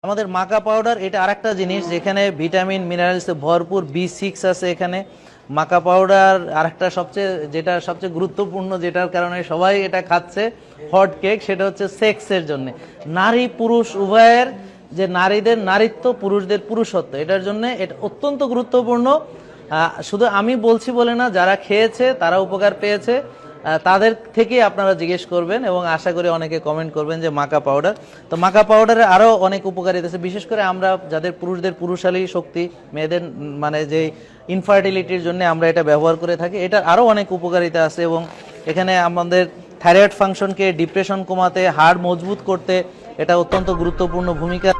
আমাদের মাকা পাউডার এটা আরেকটা জিনিস যেখানে ভিটামিন মিনারেলসে ভরপুর B6 আছে এখানে। মাকা পাউডার আরেকটা সবচেয়ে গুরুত্বপূর্ণ যেটার কারণে সবাই এটা খাচ্ছে হট কেক, সেটা হচ্ছে সেক্সের জন্য। নারী পুরুষ উভয়ের যে নারীদের নারীত্ব, পুরুষদের পুরুষত্ব, এটার জন্য এটা অত্যন্ত গুরুত্বপূর্ণ। শুধু আমি বলছি বলে না, যারা খেয়েছে তারা উপকার পেয়েছে, তাদের থেকে আপনারা জিজ্ঞেস করবেন এবং আশা করি অনেকে কমেন্ট করবেন যে মাকা পাউডার। তো মাকা পাউডারের আরও অনেক উপকারিতা আছে, বিশেষ করে আমরা যাদের পুরুষদের পুরুষালী শক্তি, মেয়েদের মানে যে ইনফার্টিলিটির জন্য আমরা এটা ব্যবহার করে থাকি, এটার আরও অনেক উপকারিতা আছে। এবং এখানে আমাদের থাইরয়েড ফাংশনকে, ডিপ্রেশন কমাতে, হাড় মজবুত করতে এটা অত্যন্ত গুরুত্বপূর্ণ ভূমিকা।